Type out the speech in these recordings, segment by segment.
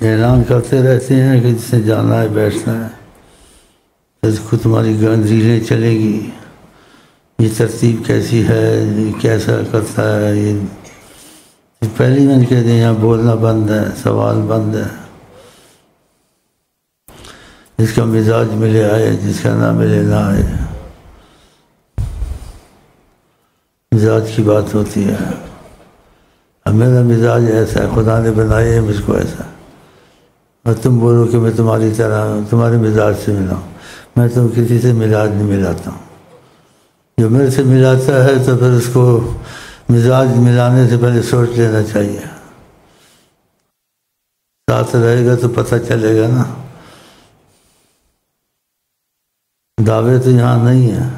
اعلان کرتے رہتے ہیں کہ جس نے جانا ہے بیٹھنا ہے، اس کو تمہاری ریلیں چلے گی، یہ ترتیب کیسی ہے، یہ کیسا کرتا ہے، یہ پہلی میں کہہ دیں یہاں بولنا بند ہے، سوال بند ہے، جس کا مزاج ملے آئے، جس کا نہ ملے نہ آئے، مزاج کی بات ہوتی ہے۔ اب میرا مزاج ایسا ہے، خدا نے بنایا ہے مجھ کو ایسا، اور تم بولو کہ میں تمہاری طرح تمہارے مزاج سے ملا ہوں، میں تم کسی سے مزاج نہیں ملاتا ہوں۔ جو میرے سے ملاتا ہے تو پھر اس کو مزاج ملانے سے پہلے سوچ لینا چاہیے، ساتھ رہے گا تو پتہ چلے گا نا۔ دعوے تو یہاں نہیں ہیں،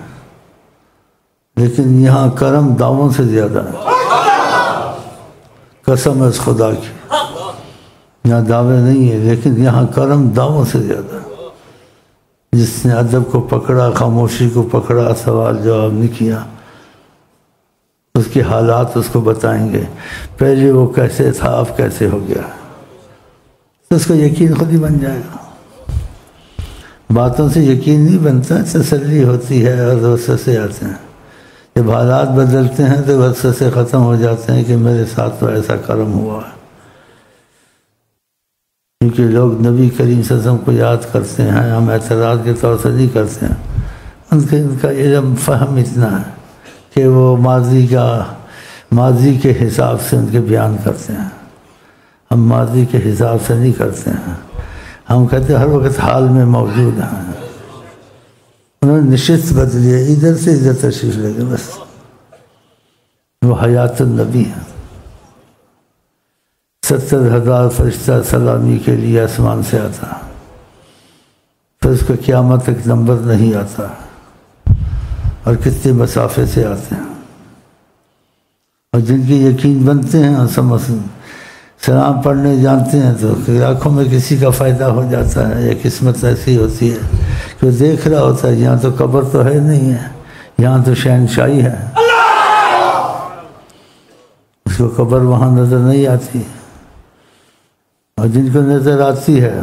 لیکن یہاں کرم دعووں سے زیادہ ہے، قسم ہے اس خدا کی، یہاں دعوے نہیں ہیں لیکن یہاں کرم دعووں سے زیادہ ہے۔ جس نے ادب کو پکڑا، خاموشی کو پکڑا، سوال جواب نہیں کیا، اس کے حالات اس کو بتائیں گے، پہلے وہ کیسے تھا اب کیسے ہو گیا، تو اس کو یقین خود ہی بن جائے گا۔ باتوں سے یقین نہیں بنتا، تسلی ہوتی ہے اور وسوسے آتے ہیں۔ جب حالات بدلتے ہیں تو وسوسے ختم ہو جاتے ہیں کہ میرے ساتھ تو ایسا کرم ہوا ہے۔ کیونکہ لوگ نبی کریم صلی اللہ علیہ وسلم کو یاد کرتے ہیں، ہم اعتراض کے طور سے نہیں کرتے ہیں، ان کا علم فہم اتنا ہے کہ وہ ماضی کے حساب سے ان کے بیان کرتے ہیں، ہم ماضی کے حساب سے نہیں کرتے ہیں، ہم کہتے ہیں ہر وقت حال میں موجود ہیں۔ انہوں نے نشست بدلی ہے، ادھر سے ادھر تشریف لے گئے، بس وہ حیات النبی ہیں۔ 70,000 فرشتہ سلامی کے لیے آسمان سے آتا، پھر اس کا قیامت تک نمبر نہیں آتا، اور کتنے مسافے سے آتے ہیں، اور جن کی یقین بنتے ہیں سلام پڑھنے جانتے ہیں تو آنکھوں میں کسی کا فائدہ ہو جاتا ہے، یا قسمت ایسی ہوتی ہے کہ وہ دیکھ رہا ہوتا ہے یہاں تو قبر تو ہے نہیں ہے، یہاں تو شہنشاہی ہے، اس کو قبر وہاں نظر نہیں آتی، اور جن کو نظر آتی ہے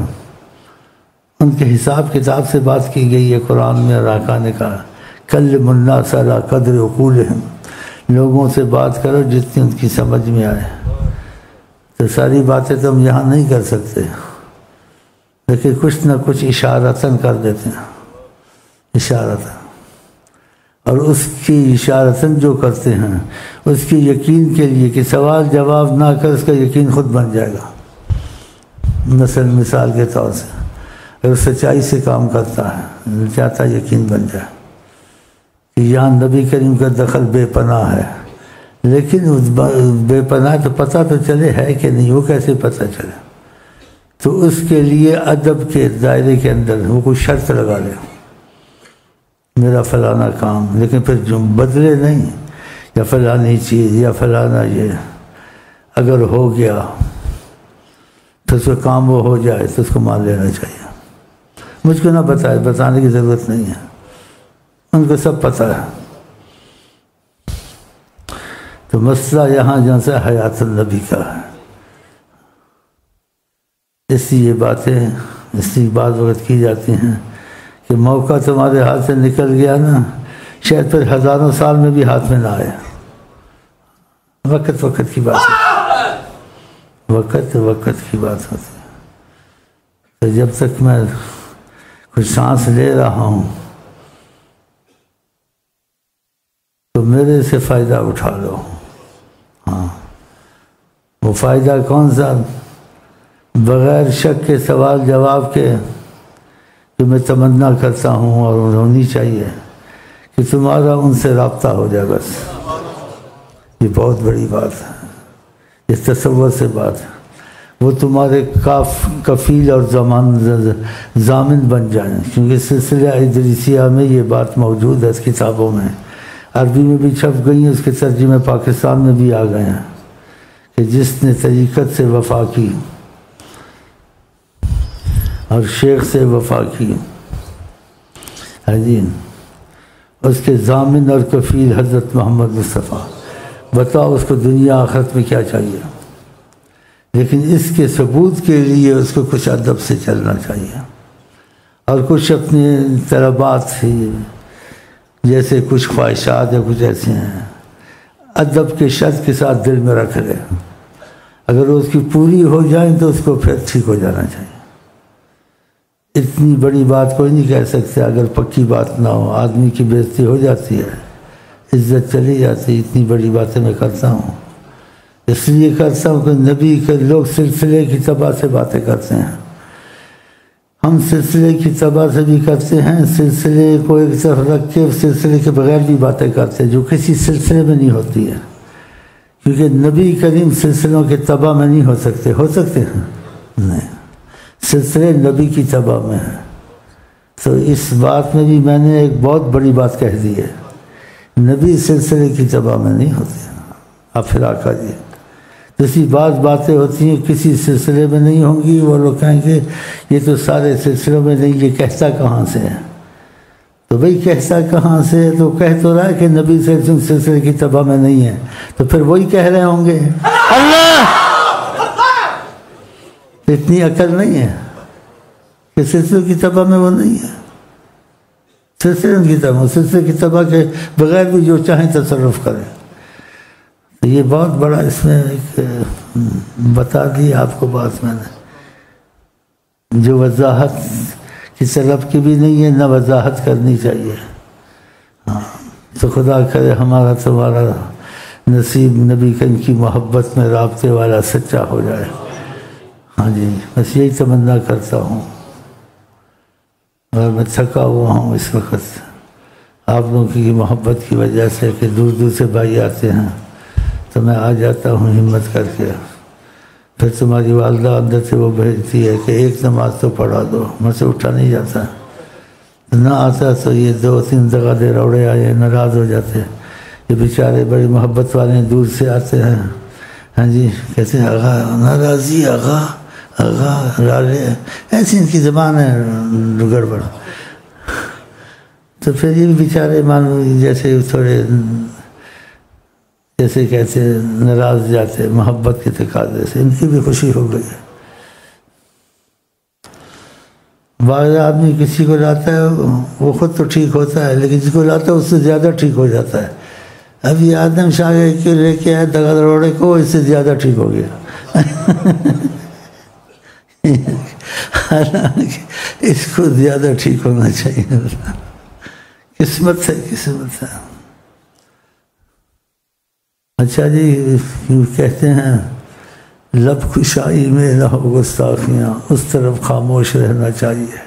ان کے حساب کتاب سے بات کی گئی ہے قرآن میں، اور آقا نے کہا کلم الناس علی قدر عقولہم، لوگوں سے بات کرو جتنی ان کی سمجھ میں آئے۔ تو ساری باتیں تو ہم یہاں نہیں کر سکتے، لیکن کچھ نہ کچھ اشارتاً کر دیتے ہیں، اشارتاً، اور اس کی اشارتاً جو کرتے ہیں اس کی یقین کے لیے کہ سوال جواب نہ کر اس کا یقین خود بن جائے گا۔ مثال کے طور سے اگر سچائی سے کام کرتا ہے چاہتا یقین بن جائے کہ یہاں نبی کریم کا دخل بے پناہ ہے، لیکن بے پناہ تو پتہ تو چلے ہے کہ نہیں، وہ کیسے پتہ چلے؟ تو اس کے لیے ادب کے دائرے کے اندر وہ کوئی شرط لگا لے، میرا فلانا کام، لیکن پھر جو بدلے نہیں، یا فلانی چیز یا فلانا یہ اگر ہو گیا تو اس کا کام وہ ہو جائے تو اس کو مان لینا چاہیے۔ مجھ کو نہ بتانے کی ضرورت نہیں ہے، ان کو سب پتہ ہے۔ تو مسئلہ یہاں جہاں سے حیات النبی کا ہے، اس لیے یہ باتیں اس لیے بعض وقت کی جاتی ہیں کہ موقع تمہارے ہاتھ سے نکل گیا نا، شاید پھر ہزاروں سال میں بھی ہاتھ میں نہ آئے، وقت کی بات ہے، وقت کی بات ہوتی ہے۔ تو جب تک میں کچھ سانس لے رہا ہوں تو میرے سے فائدہ اٹھا لو۔ ہاں، وہ فائدہ کون سا؟ بغیر شک کے سوال جواب کے جو میں تمنا کرتا ہوں اور ہونی چاہیے کہ تمہارا ان سے رابطہ ہو جائے، بس یہ بہت بڑی بات ہے، اس تصور سے بات ہے، وہ تمہارے کفیل اور ضامن بن جائیں، کیونکہ سلسلہ ادریسیہ میں یہ بات موجود ہے، اس کتابوں میں عربی میں بھی چھپ گئی ہیں، اس کے ترجمے پاکستان میں بھی آ گئے ہیں کہ جس نے طریقت سے وفا کی اور شیخ سے وفا کی، اس کے ضامن اور کفیل حضرت محمد مصطفیٰ، بتاؤ اس کو دنیا آخرت میں کیا چاہیے؟ لیکن اس کے ثبوت کے لیے اس کو کچھ ادب سے چلنا چاہیے، اور کچھ اپنے طلبات سے جیسے کچھ خواہشات یا کچھ ایسے ہیں ادب کے شرط کے ساتھ دل میں رکھ لے، اگر اس کی پوری ہو جائیں تو اس کو پھر ٹھیک ہو جانا چاہیے۔ اتنی بڑی بات کوئی نہیں کہہ سکتے اگر پکی بات نہ ہو، آدمی کی بے عزتی ہو جاتی ہے، عزت چلی جاتی ہے۔ اتنی بڑی باتیں میں کرتا ہوں، اس لیے کرتا ہوں کہ نبی کے لوگ سلسلے کی تباہ سے باتیں کرتے ہیں، ہم سلسلے کی تباہ سے بھی کرتے ہیں، سلسلے کو ایک طرف رکھ کے سلسلے کے بغیر بھی باتیں کرتے ہیں جو کسی سلسلے میں نہیں ہوتی ہے، کیونکہ نبی کریم سلسلوں کے تباہ میں نہیں ہو سکتے ہیں نہیں، سلسلے نبی کی تباہ میں ہیں۔ تو اس بات میں بھی میں نے ایک بہت بڑی بات کہہ دی ہے، نبی سلسلے کی تباہ میں نہیں ہوتے۔ اب پھر آقا جی جیسی باتیں ہوتی ہیں کسی سلسلے میں نہیں ہوں گی، وہ لوگ کہیں گے یہ تو سارے سلسلوں میں نہیں، یہ کہتا کہاں سے ہے؟ تو بھئی کہتا کہاں سے ہے؟ تو کہہ تو رہا ہے کہ نبی سلسلے کی تباہ میں نہیں ہے، تو پھر وہی کہہ رہے ہوں گے۔ اللہ اتنی عقل نہیں ہے کہ سلسلے کی تباہ میں وہ نہیں ہے، سلسلے کی تباہ کے بغیر بھی جو چاہیں تصرف کریں۔ تو یہ بہت بڑا اس میں ایک بتا دی آپ کو بات میں نے، جو وضاحت کی طلب کی بھی نہیں ہے، نہ وضاحت کرنی چاہیے۔ ہاں تو خدا کرے ہمارا تمہارا نصیب نبی کریم کی محبت میں رابطے والا سچا ہو جائے۔ ہاں جی بس یہی تمنا کرتا ہوں، اور میں تھکا ہوا ہوں اس وقت آپ لوگوں کی محبت کی وجہ سے کہ دور دور سے بھائی آتے ہیں، تو میں آ جاتا ہوں ہمت کر کے۔ پھر تمہاری والدہ اندر سے وہ بھیجتی ہے کہ ایک نماز تو پڑھا دو، مجھ سے اٹھا نہیں جاتا، نہ آتا تو یہ 2-3 جگہ دے روڑے آئے ناراض ہو جاتے، یہ بیچارے بڑی محبت والے دور سے آتے ہیں، ہاں جی کہتے ہیں آغا ناراضی، آغا رالے، ایسی ان کی زبان ہے گڑبڑ۔ تو پھر یہ بیچارے معلوم جیسے تھوڑے جیسے کہتے ناراض جاتے محبت کے تقاضے سے، ان کی بھی خوشی ہو گئی۔ بعض آدمی کسی کو لاتا ہے وہ خود تو ٹھیک ہوتا ہے، لیکن جس کو لاتا ہے اس سے زیادہ ٹھیک ہو جاتا ہے۔ اب یہ آدم شاہ کے لے کے آئے دگا روڑے کو، اس سے زیادہ ٹھیک ہو گیا۔ اس کو زیادہ ٹھیک ہونا چاہیے، قسمت ہے۔ اچھا جی کہتے ہیں لب کشائی میں نہ ہو گستاخیاں، اس طرف خاموش رہنا چاہیے،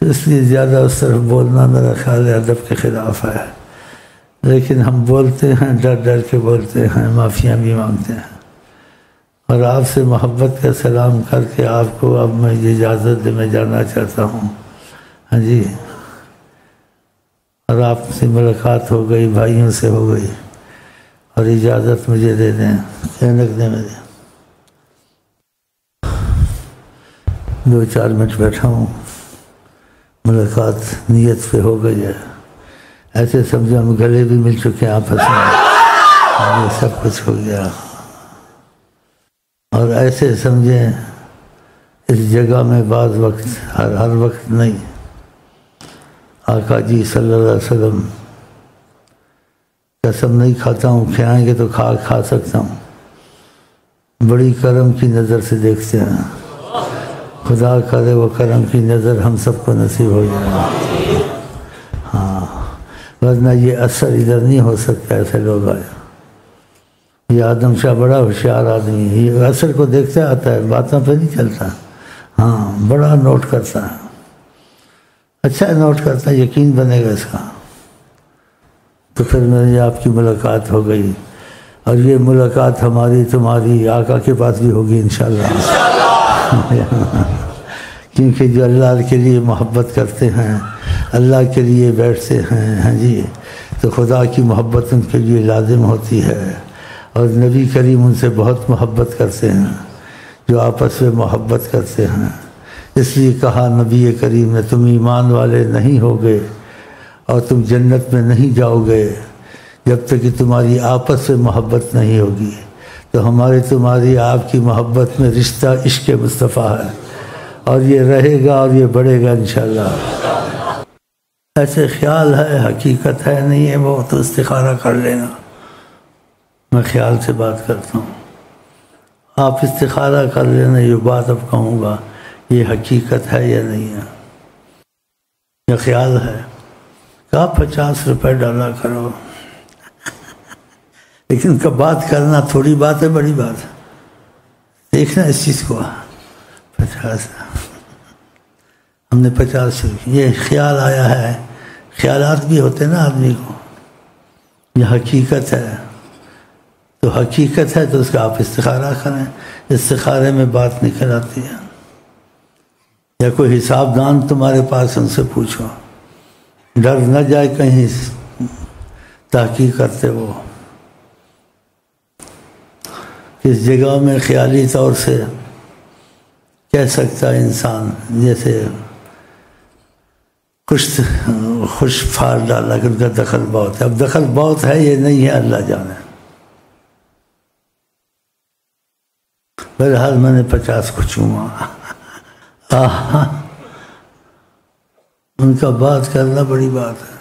تو اس لیے زیادہ اس طرف بولنا میرا خیال ہے ادب کے خلاف ہے، لیکن ہم بولتے ہیں ڈر کے بولتے ہیں، معافیاں بھی مانگتے ہیں، اور آپ سے محبت کا سلام کر کے آپ کو اب میں یہ اجازت دے میں جانا چاہتا ہوں۔ ہاں جی اور آپ سے ملاقات ہو گئی، بھائیوں سے ہو گئی، اور اجازت مجھے دے دیں، اینک دیں مجھے، 2-4 منٹ بیٹھا ہوں، ملاقات نیت پہ ہو گئی ہے، ایسے سمجھو ہم گلے بھی مل چکے ہیں آپس میں، یہ سب کچھ ہو گیا، اور ایسے سمجھیں اس جگہ میں بعض وقت ہر وقت نہیں، آقا جی صلی اللہ علیہ وسلم قسم نہیں کھاتا ہوں، کھائیں گے تو کھا سکتا ہوں، بڑی کرم کی نظر سے دیکھتے ہیں، خدا کرے وہ کرم کی نظر ہم سب کو نصیب ہو جائے۔ ہاں ورنہ یہ اثر ادھر نہیں ہو سکتا، ایسے لوگ آئے۔ یہ آدم شاہ بڑا ہوشیار آدمی ہے، یہ اثر کو دیکھتا آتا ہے، باتوں پہ نہیں چلتا، ہاں بڑا نوٹ کرتا ہے، اچھا نوٹ کرتا ہے، یقین بنے گا اس کا۔ تو پھر میری آپ کی ملاقات ہو گئی، اور یہ ملاقات ہماری تمہاری آقا کے پاس بھی ہوگی انشاءاللہ، کیونکہ جو اللہ کے لیے محبت کرتے ہیں، اللہ کے لیے بیٹھتے ہیں، ہاں جی تو خدا کی محبت ان کے لیے لازم ہوتی ہے، اور نبی کریم ان سے بہت محبت کرتے ہیں، جو آپس میں محبت کرتے ہیں۔ اس لیے کہا نبی کریم نے تم ایمان والے نہیں ہوگے اور تم جنت میں نہیں جاؤ گے جب تک کہ تمہاری آپس میں محبت نہیں ہوگی۔ تو ہماری تمہاری آپ کی محبت میں رشتہ عشق مصطفیٰ ہے، اور یہ رہے گا اور یہ بڑھے گا انشاءاللہ۔ ایسے خیال ہے، حقیقت ہے نہیں ہے، وہ تو استخارہ کر لینا، میں خیال سے بات کرتا ہوں، آپ استخارہ کر لینا۔ یہ بات اب کہوں گا یہ حقیقت ہے یا نہیں ہے، یہ خیال ہے کہ آپ 50 روپے ڈالا کرو، لیکن کب بات کرنا تھوڑی بات ہے بڑی بات ہے، دیکھنا اس چیز کو۔ 50 ہم نے 50 یہ خیال آیا ہے، خیالات بھی ہوتے نا آدمی کو، یہ حقیقت ہے تو حقیقت ہے تو اس کا آپ استخارہ کریں، استخارے میں بات نکل آتی ہے، یا کوئی حساب دان تمہارے پاس ان سے پوچھو، ڈر نہ جائے کہیں تحقیق کرتے وہ کس جگہ میں خیالی طور سے کہہ سکتا ہے انسان، جیسے خوش پھار ڈالا کہ ان کا دخل بہت ہے، اب دخل بہت ہے یہ نہیں ہے اللہ جانے۔ بہرحال میں نے 50 کو چوما، ان کا بات کرنا بڑی بات ہے،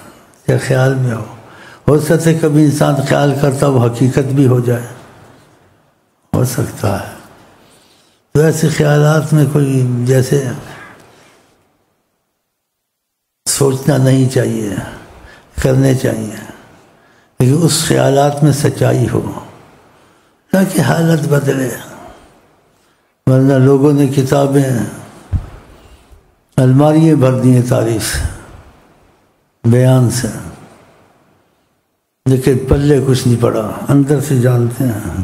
یا خیال میں ہو سکتا ہے کبھی انسان خیال کرتا وہ حقیقت بھی ہو جائے، ہو سکتا ہے۔ تو ایسے خیالات میں کوئی جیسے سوچنا نہیں چاہیے، کرنے چاہیے، لیکن اس خیالات میں سچائی ہو تاکہ حالت بدلے، ورنہ لوگوں نے کتابیں الماریاں بھر دی ہیں تعریف سے، بیان سے، لیکن پلے کچھ نہیں پڑا، اندر سے جانتے ہیں،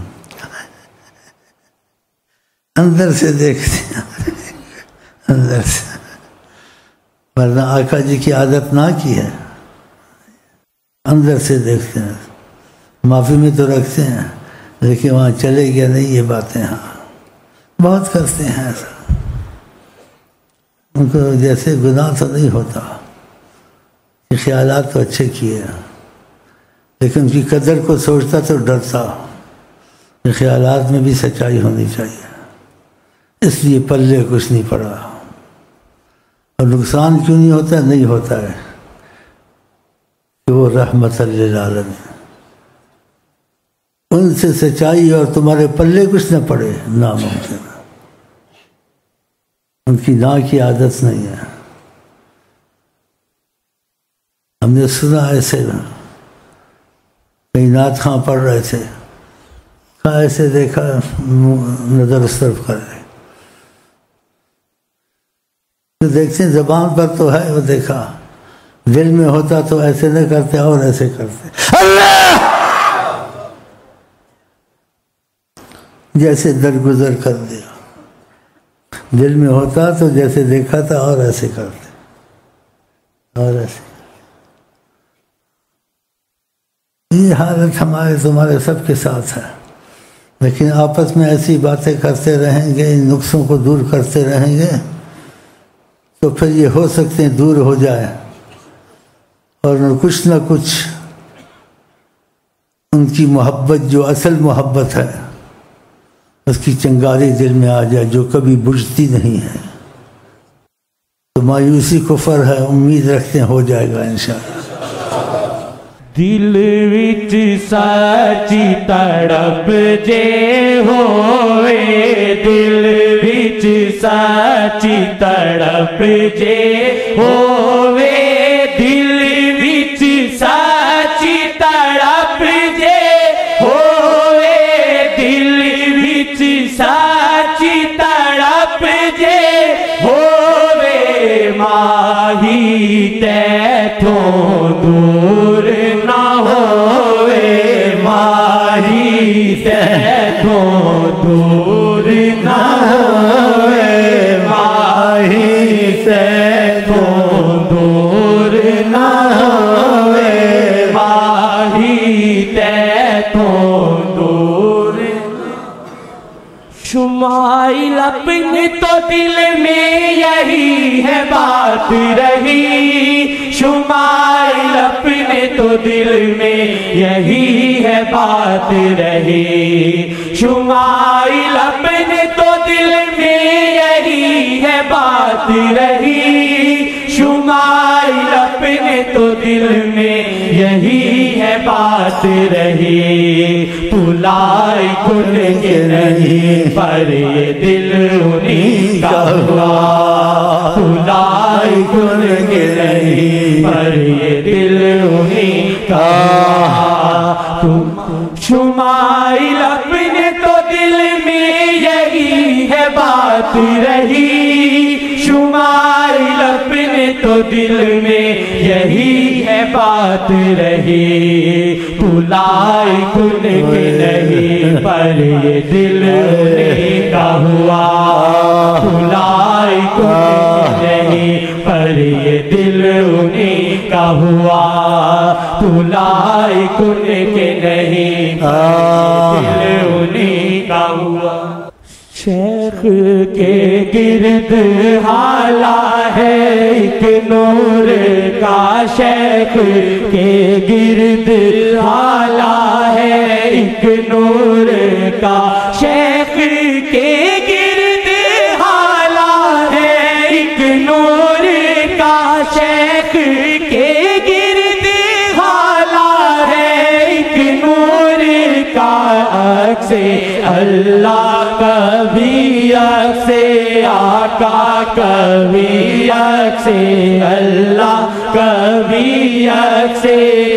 اندر سے دیکھتے ہیں، اندر سے، ورنہ آقا جی کی عادت نہ کی ہے، اندر سے دیکھتے ہیں، معافی میں تو رکھتے ہیں لیکن وہاں چلے گیا نہیں یہ باتیں، ہاں بہت کرتے ہیں ایسا، ان کو جیسے گناہ تو نہیں ہوتا، یہ خیالات تو اچھے کیے لیکن ان کی قدر کو سوچتا تو ڈرتا، یہ خیالات میں بھی سچائی ہونی چاہیے، اس لیے پلے کچھ نہیں پڑا۔ اور نقصان کیوں نہیں ہوتا؟ نہیں ہوتا ہے کہ وہ رحمت للعالمین، ان سے سچائی اور تمہارے پلے کچھ نہ پڑے، ناممکن، ان کی نا کی عادت نہیں ہے۔ ہم نے سنا ایسے کہیں نعت خواں پڑھ رہے تھے، کہاں ایسے دیکھا نظر اس طرف کر رہے، جو دیکھتے ہیں زبان پر تو ہے وہ دیکھا، دل میں ہوتا تو ایسے نہ کرتے اور ایسے کرتے، اللہ جیسے درگزر کر دیا، دل میں ہوتا تو جیسے دیکھا تھا اور ایسے کرتے اور ایسے۔ یہ حالت ہمارے تمہارے سب کے ساتھ ہے، لیکن آپس میں ایسی باتیں کرتے رہیں گے، ان نقصوں کو دور کرتے رہیں گے تو پھر یہ ہو سکتے ہیں دور ہو جائے، اور کچھ نہ کچھ ان کی محبت جو اصل محبت ہے اس کی چنگاری دل میں آ جائے، جو کبھی بجھتی نہیں ہے، تو مایوسی کفر ہے، امید رکھتے ہیں ہو جائے گا انشاءاللہ۔ دل وچ سچی تڑپ جے ہوئے، دل وچ سچی تڑپ جے ہوئے، دل وچ سچی تڑپ جے ہوئے، دل وچ سچی تڑپ جے ہوئے، ماہی تیتھوں دور نہ ہوئے، ماہی تیتھوں دور نہ ہوئے، ماہی تیتھوں دور نہ ہوئے، ماہی تیتھوں دور۔ شمائل اپنے تو دل میں یہی ہے بات رہی، شمائل اپنے تو دل میں یہی ہے بات رہی، شمائل اپنے تو دل میں یہی ہے بات رہی، شمائل اپنے تو دل میں یہی ہے بات رہی، بھلائی کن کے نہیں پر یہ دل انہیں کا ہوا، بھلائی کن کے نہیں پر یہ دل انہیں کا ہوا، شمائل اپنے تو دل میں یہی ہے بات رہی، شمائل اپنے تو دل میں یہی ہے بات رہی، بھلائی کن کے نہیں پر یہ دل انہیں کا ہوا، بھلائی کن کے نہیں پر یہ دل انہیں کا ہوا، بھلائی کن کے نہیں پر یہ دل انہیں کا ہوا۔ شیخ کے گرد حالہ ہے ایک نور کا، شیخ کے گرد حالہ ہے ایک نور کا، شیخ کے گرد حالہ ہے ایک نور کا، شیخ کے گرد حالہ ہے ایک نور کا، عکس اللہ کبھی عکس آقا کبھی عکس اللہ، کبھی عکس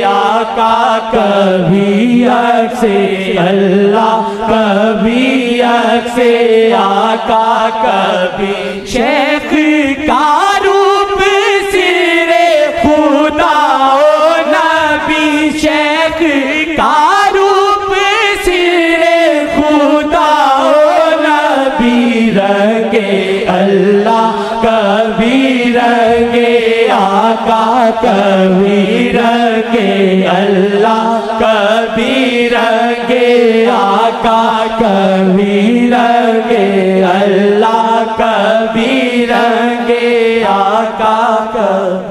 آقا کبھی عکس اللہ، کبھی عکس آقا کبھی شیخ کا روپ سر خدا و نبی، شیخ کا روپ سر خدا رنگ اللہ کبھی رنگ آقا کبھی رنگ اللہ، کبھی رنگ آقا کبھی رنگ اللہ، کبھی رنگ آقا کبھی